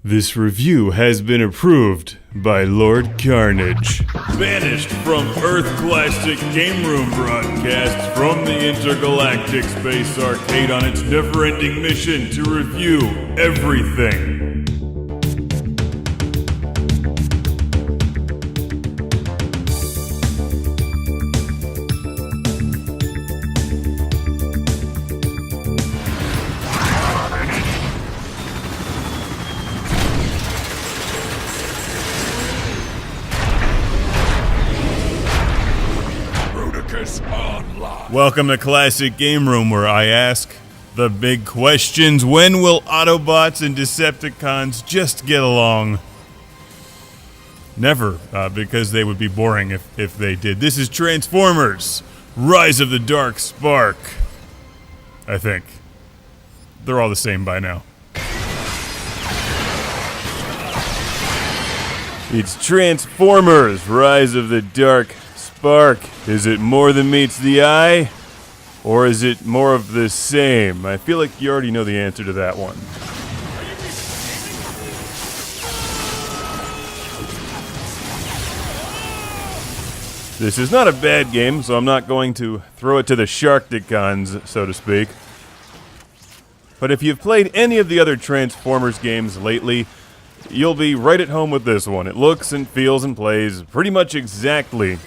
This review has been approved by Lord Carnage. Banished from Earth Classic Game Room broadcasts from the Intergalactic Space Arcade on its never-ending mission to review everything. Welcome to Classic Game Room, where I ask the big questions. When will Autobots and Decepticons just get along? Never, because they would be boring if they did. This is Transformers, Rise of the Dark Spark. I think. They're all the same by now. It's Transformers, Rise of the Dark Spark. Is it more than meets the eye? Or is it more of the same? I feel like you already know the answer to that one. This is not a bad game, so I'm not going to throw it to the Sharkticons, so to speak. But if you've played any of the other Transformers games lately, you'll be right at home with this one. It looks and feels and plays pretty much exactly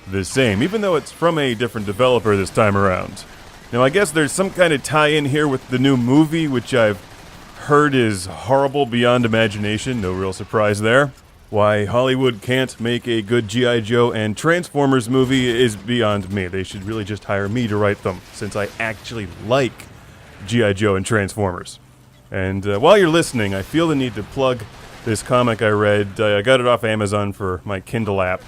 the same, even though it's from a different developer this time around. Now, I guess there's some kind of tie-in here with the new movie, which I've heard is horrible beyond imagination. No real surprise there. Why Hollywood can't make a good G.I. Joe and Transformers movie is beyond me. They should really just hire me to write them, since I actually like G.I. Joe and Transformers. And while you're listening, I feel the need to plug this comic I read. I got it off Amazon for my Kindle app.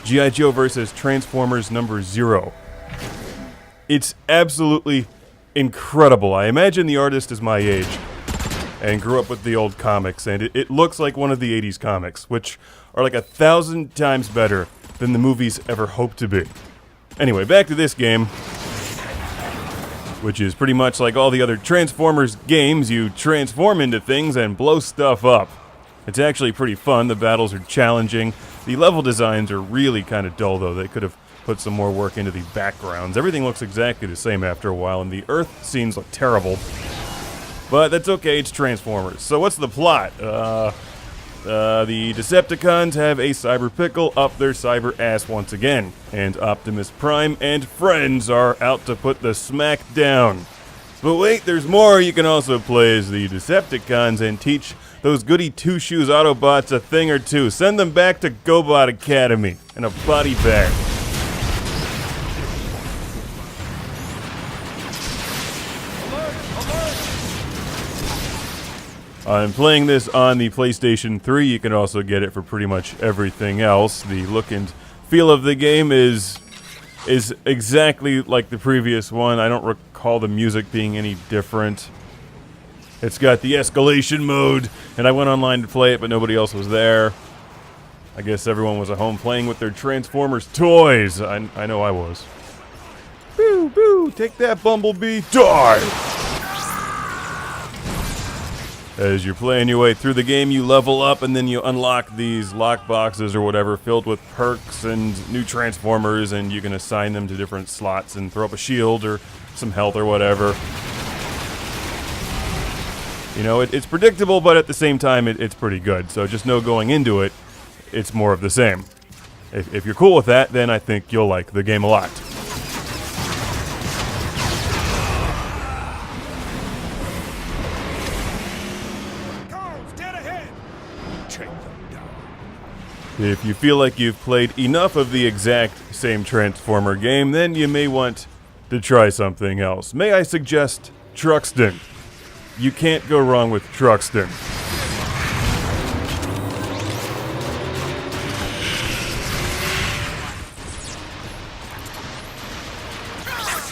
G.I. Joe vs. Transformers number 0. It's absolutely incredible. I imagine the artist is my age and grew up with the old comics, and it looks like one of the 80s comics, which are like 1,000 times better than the movies ever hoped to be. Anyway, back to this game, which is pretty much like all the other Transformers games. You transform into things and blow stuff up. It's actually pretty fun. The battles are challenging. The level designs are really kind of dull, though. They could have put some more work into the backgrounds. Everything looks exactly the same after a while, and the Earth scenes look terrible. But that's okay, it's Transformers. So what's the plot? The Decepticons have a cyber pickle up their cyber ass once again, and Optimus Prime and friends are out to put the smack down. But wait, there's more. You can also play as the Decepticons and teach those goody two-shoes Autobots a thing or two. Send them back to GoBot Academy in a body bag. I'm playing this on the PlayStation 3. You can also get it for pretty much everything else. The look and feel of the game is exactly like the previous one. I don't recall the music being any different. It's got the escalation mode, and I went online to play it, but nobody else was there. I guess everyone was at home playing with their Transformers toys. I know I was. Boo, boo, take that, Bumblebee, die! As you're playing your way through the game, you level up, and then you unlock these lock boxes or whatever filled with perks and new Transformers, and you can assign them to different slots and throw up a shield or some health or whatever. You know, it's predictable, but at the same time, it's pretty good. So just know going into it, it's more of the same. If you're cool with that, then I think you'll like the game a lot. If you feel like you've played enough of the exact same Transformer game, then you may want to try something else. May I suggest Truxton? You can't go wrong with Truxton.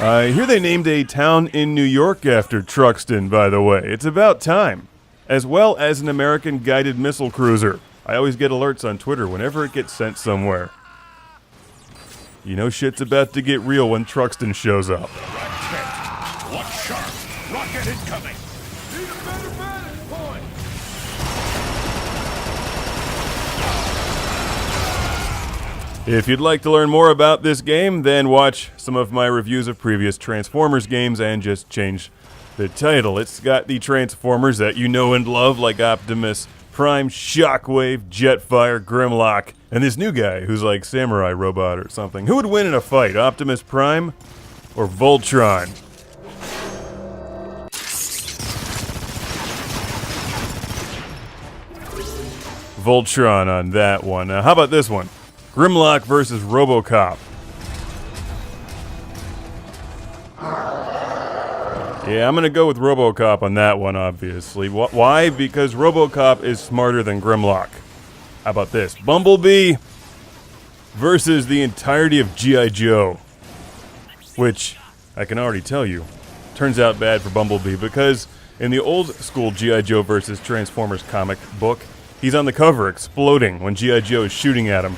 I hear they named a town in New York after Truxton, by the way. It's about time. As well as an American guided missile cruiser. I always get alerts on Twitter whenever it gets sent somewhere. You know shit's about to get real when Truxton shows up. Look sharp! Rocket incoming! Need a better vantage point! If you'd like to learn more about this game, then watch some of my reviews of previous Transformers games and just change the title. It's got the Transformers that you know and love, like Optimus Prime, Shockwave, Jetfire, Grimlock, and this new guy who's like Samurai Robot or something. Who would win in a fight, Optimus Prime or Voltron? Voltron on that one. How about this one? Grimlock versus RoboCop. Yeah, I'm going to go with RoboCop on that one, obviously. Why? Because RoboCop is smarter than Grimlock. How about this? Bumblebee versus the entirety of G.I. Joe. Which, I can already tell you, turns out bad for Bumblebee because in the old school G.I. Joe versus Transformers comic book, he's on the cover exploding when G.I. Joe is shooting at him.